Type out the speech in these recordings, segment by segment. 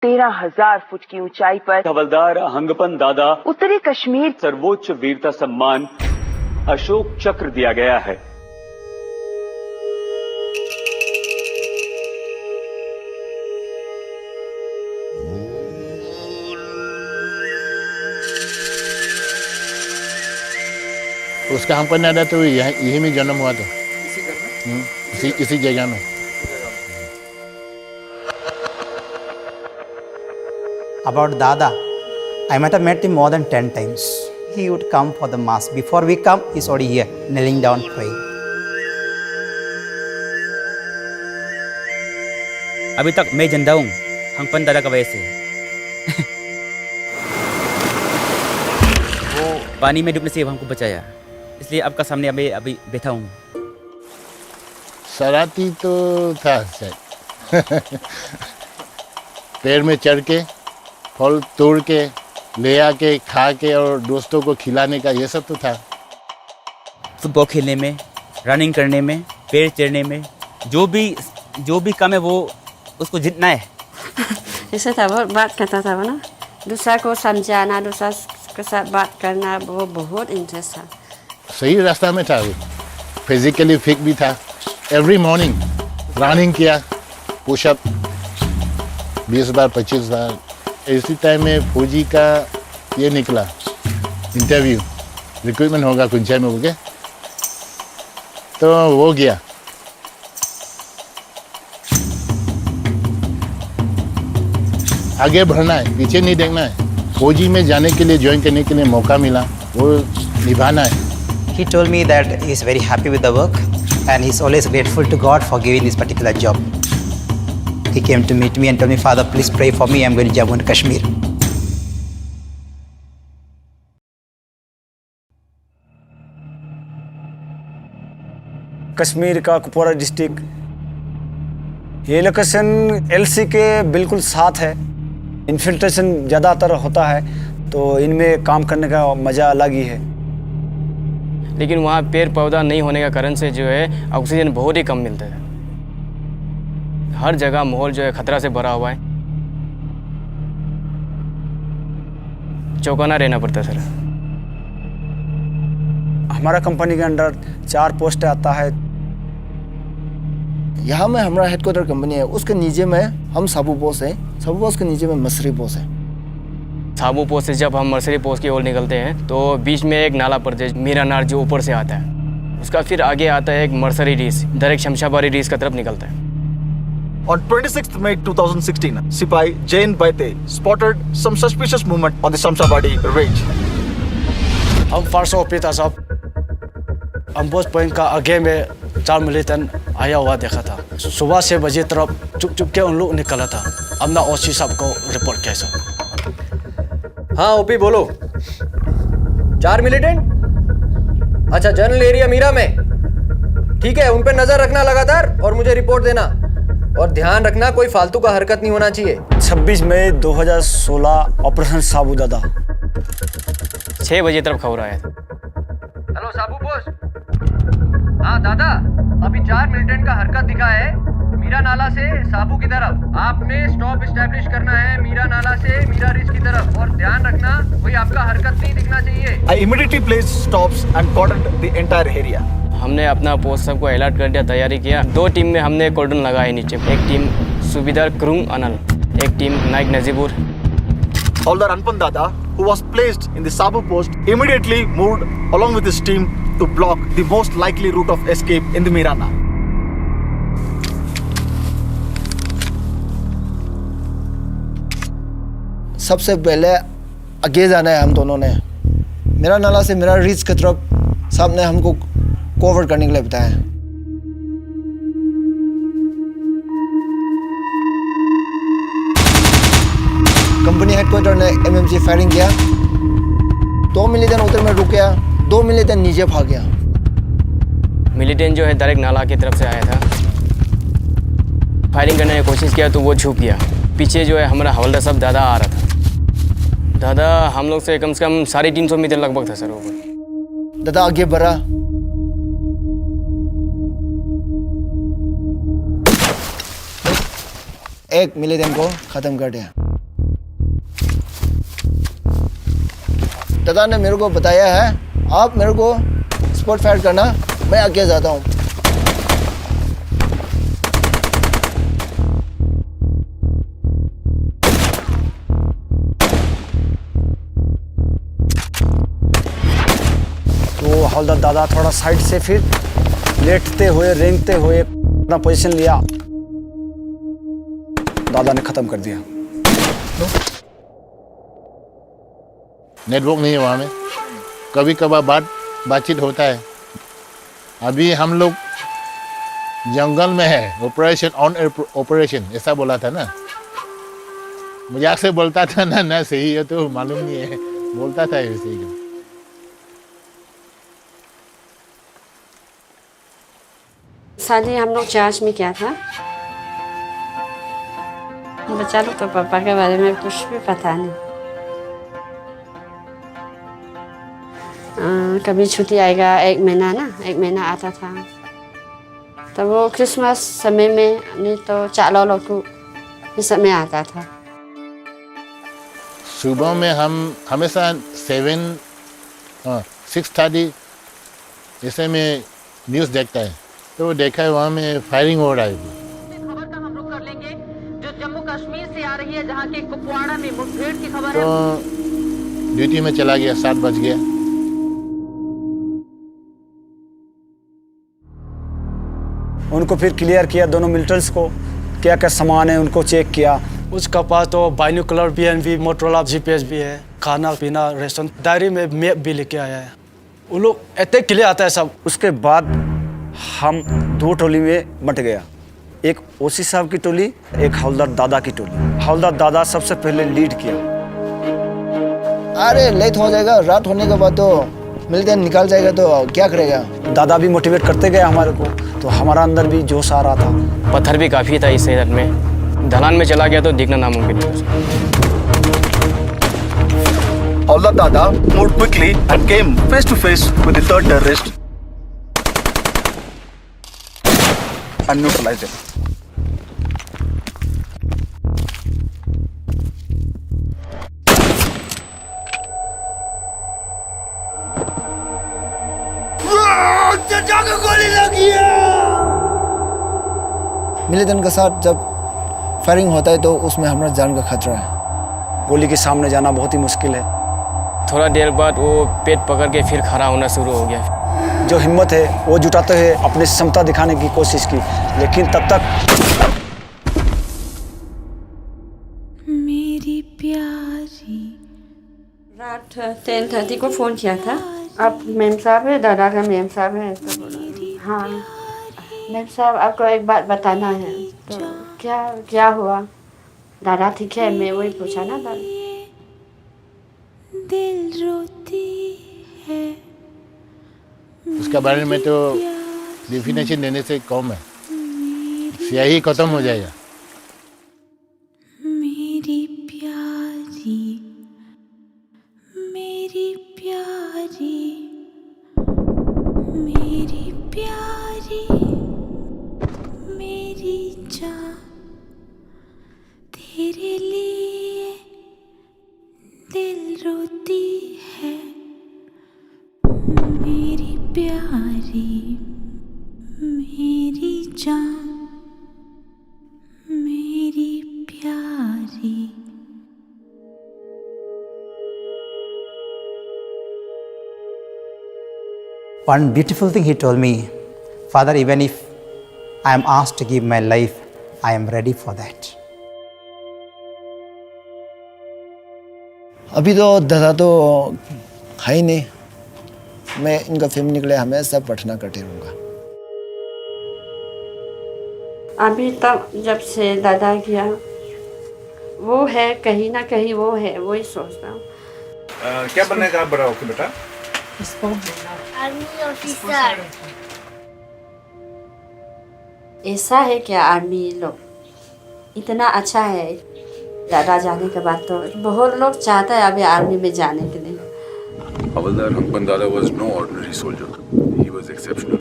13,000 foot की ऊंचाई पर हवलदार हंगपन दादा उत्तरी कश्मीर सर्वोच्च वीरता सम्मान अशोक चक्र दिया गया है। उसका हम पढ़ना था तो यही में जन्म हुआ था, इसी जगह में। About Dada, I might have met him more than 10 times. He would come for the mass. Before we come, he's already here, kneeling down, praying. अभी तक मैं जिंदा हूँ हंगपन दादा की वजह से। वो पानी में डूबने से हमको बचाया, इसलिए आपका सामने अभी बैठा हूँ। शरारती तो था शायद। पेड़ में चढ़ के फल तोड़ के ले आके खा के और दोस्तों को खिलाने का ये सब तो था। फुटबॉल खेलने में, रनिंग करने में, पेड़ चढ़ने में, जो भी काम है वो उसको जीतना है। ऐसा था, बहुत बात करता था ना, दूसरा को समझाना, दूसरा के साथ बात करना, वो बहुत इंटरेस्ट था। सही रास्ता में था वो, फिजिकली फिट भी था। एवरी मॉर्निंग रनिंग किया, पुशअप 20 बार 25 बार। इसी टाइम में फौजी का ये निकला इंटरव्यू, रिक्रूटमेंट होगा कुंचाई में बोल, तो वो गया। आगे बढ़ना है, पीछे नहीं देखना है। फौजी में जाने के लिए, ज्वाइन करने के लिए मौका मिला, वो निभाना है। He told me that he's very happy with the work and he's always grateful to God for giving this particular job. He came to meet me and told me, Father, please pray for me. I'm going to Jammu and Kashmir. Kashmir का Kupwara district, ये location LC के बिल्कुल साथ है। Infiltration ज़्यादातर होता है, तो इनमें काम करने का मज़ा अलग ही है। लेकिन वहाँ पेड़ पौधा नहीं होने का कारण से जो है ऑक्सीजन बहुत ही कम मिलता है। हर जगह माहौल जो है खतरा से भरा हुआ है, चौकन्ना रहना पड़ता है सर। हमारा कंपनी के अंडर 4 पोस्ट आता है। यहाँ में हमारा हेडक्वार्टर कंपनी है, उसके नीचे में हम साबू पोस्ट है, साबू पोस्ट के नीचे में मसरी पोस्ट है। साबू पोस्ट से जब हम मर्सरी पोस्ट की ओर निकलते हैं तो बीच में एक नाला पड़ता है, मीरा नार, जो ऊपर से आता है। उसका फिर आगे आता है एक मर्सरी रीस, डायरेक्ट शमशाबादी रीस की तरफ निकलता है। On 26th May 2016, Sipai Jain Baite spotted some suspicious movement on the Shamshabadi range. हम फर्स्ट ऑफिसर साहब, हम पोस्ट पॉइंट का आगे में 4 मिलिटेंट आया हुआ देखा था। सुबह 6 बजे तरफ चुप के उन लोग निकला था। हमने ओसी साहब को रिपोर्ट किया सर। हाँ ओपी बोलो। 4 मिलिटेंट? अच्छा, जनरल एरिया मीरा में। ठीक है, उन पे नजर रखना लगातार और मुझे रिपोर्ट देना। और ध्यान रखना कोई फालतू का हरकत नहीं होना चाहिए। 26 मई 2016 ऑपरेशन साबू दादा, 6 बजे तरफ खबर आया था। हेलो साबू पोस्ट। हाँ दादा, अभी 4 मिलिटेंट का हरकत दिखा है मीरा नाला से साबू की तरफ। आपने स्टॉप एस्टैब्लिश करना है मीरा नाला से मीरा रिज की तरफ, और ध्यान रखना कोई आपका हरकत नहीं दिखना चाहिए। I immediately placed stops and cordoned the entire area. हमने अपना पोस्ट सबको अलर्ट कर दिया, तैयारी किया। 2 टीम में हमने कॉर्डन लगाए नीचे। एक टीम सूबेदार क्रुंग अनल, एक टीम Naik Najibur. Haldar Anpan Dada, who was placed in the Sabu post, immediately moved along with his team to block the most likely route of escape in the Mirana. सबसे पहले आगे जाना है हम दोनों ने। मेरा नाला से मेरा रिज की तरफ साहब ने हमको कवर करने के लिए बताया। कंपनी हेडक्वार्टर ने एमएमजी फायरिंग किया। 2 मिलिटेंट उधर में रुक गया, 2 मिलिटेंट नीचे भाग गया। मिलिटेंट जो है डायरेक्ट नाला की तरफ से आया था। फायरिंग करने की कोशिश किया तो वो छुप गया। पीछे जो है हमारा हवलदार साहब दादा आ रहा था। दादा हम लोग से कम 350 मीटर लगभग था सर वो। दादा आगे बढ़ा, एक मिलिटेंट को खत्म कर दिया। दादा ने मेरे को बताया है, आप मेरे को स्पॉट फायर करना, मैं आगे जाता हूँ। तो हवलदार दादा थोड़ा साइड से फिर लेटते हुए रेंगते हुए अपना पोजीशन लिया, दादा ने खत्म कर दिया। नेटवर्क नहीं है वहाँ में, कभी कभार बातचीत होता है। अभी हम लोग जंगल में है, ऑपरेशन ऑन ऑपरेशन ऐसा बोला था ना, मजाक से बोलता था ना सही है तो मालूम नहीं है, बोलता था ऐसे ही। शादी हम लोग चर्च में किया था। बच्चा लोग तो पापा के बारे में कुछ भी पता नहीं। कभी छुट्टी आएगा, 1 महीना आता था। तब वो क्रिसमस समय में नहीं तो चालो लोग को इस समय आता था। सुबह में हम हमेशा 6:30 ऐसे में न्यूज़ देखता है, तो देखा है वहाँ में फायरिंग हो रहा है। खबर का हम रुख कर लेंगे जो जम्मू कश्मीर से आ रही है, जहाँ के कुपवाड़ा में मुठभेड़ की खबर है। तो ड्यूटी में चला गया, 7 बज गया। उनको फिर क्लियर किया, दोनों मिलिटेंट्स को क्या क्या सामान है उनको चेक किया। उसका पास तो बाइनोकुलर BNB, मोटरोला GPS भी है, खाना पीना रेशन, डायरी में मैप भी लेके आया है। वो लोग इतने क्लियर आता है सब। उसके बाद हम 2 टोली में बंट गया, एक ओसी साहब की टोली, एक हवलदार दादा की टोली। हवलदार दादा सबसे पहले लीड किया। अरे लेट हो जाएगा, रात होने के बाद तो मिलते निकाल जाएगा तो क्या करेगा। दादा भी मोटिवेट करते गए हमारे को, तो हमारा अंदर भी जोश आ रहा था। पत्थर भी काफ़ी था इस एरिया में, ढलान में चला गया तो दिखना नामुमकिन है। Hawldar Dada moved quickly and came face to face with the third terrorist and neutralized him. Militant के साथ जब फायरिंग होता है तो उसमें हमारा जान का खतरा है। गोली के सामने जाना बहुत ही मुश्किल है। थोड़ा देर बाद वो पेट पकड़ के फिर खड़ा होना शुरू हो गया। जो हिम्मत है वो जुटाते हुए अपनी क्षमता दिखाने की कोशिश की, लेकिन तब तक मेरी प्यारी। रात 10:30 को फ़ोन किया था। आप मेम साहब है, दादा का मेम साहब है, तो बोला हाँ मेम साहब आपको एक बात बताना है। तो क्या हुआ? दादा ठीक है, मैं वही पूछा ना दादा। दिल रोती है। उसके बारे में तो डेफिनेशन देने से कम है, स्याही खत्म हो जाएगा। मेरी प्यारी, मेरी प्यारी, मेरी प्यारी, मेरी जान, तेरे लिए दिल रोती है। मेरी प्यारी, मेरी जान, मेरी प्यारी। One beautiful thing he told me, Father, even if I am asked to give my life, I am ready for that. अभी तो दादा तो है ही नहीं, मैं इनका फैमिली के लिए हमेशा प्रार्थना करते रहूँगा। अभी तक जब से दादा किया वो है, कहीं ना कहीं वो है, वही सोचता हूँ। क्या बनेगा आप बड़ा होके बेटा? Army officer. ऐसा है क्या? आर्मी लोग इतना अच्छा है, दादा जाने के बाद तो बहुत लोग चाहता है अभी आर्मी में जाने के लिए। Havaldar Hankpan Dada was no ordinary soldier. He was exceptional.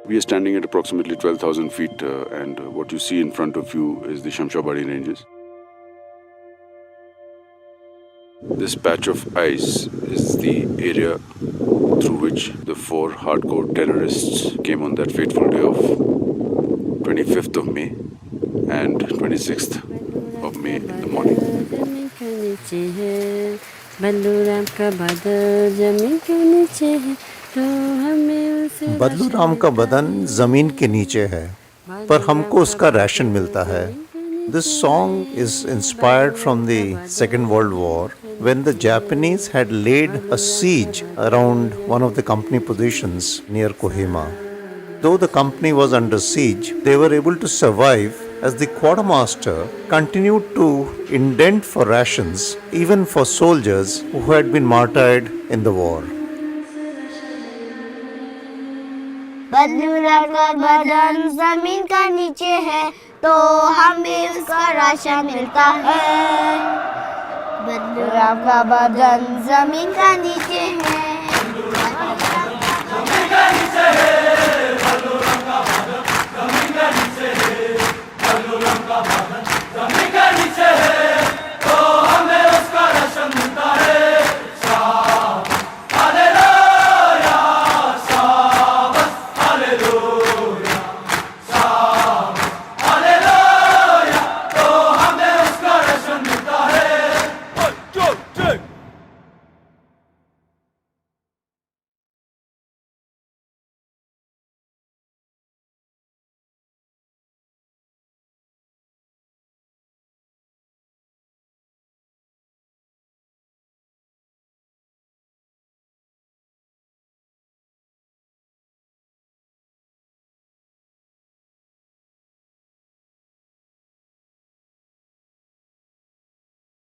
We are standing at approximately 12,000 feet and what you see in front of you is the Shamshabadi ranges. This patch of ice is the area through which the 4 hardcore terrorists came on that fateful day of 25th of May and 26th of May in the morning. बदलू राम का बदन जमीन के नीचे है, पर हमको उसका राशन मिलता है. This song is inspired from the Second World War, when the Japanese had laid a siege around one of the company positions near Kohima. Though the company was under siege, they were able to survive as the quartermaster continued to indent for rations even for soldiers who had been martyred in the war. बदलू राम का बदन जमीन का नीचे है तो हमें उसका राशन मिलता है. बदलू राम का बदन जमीन का नीचे है.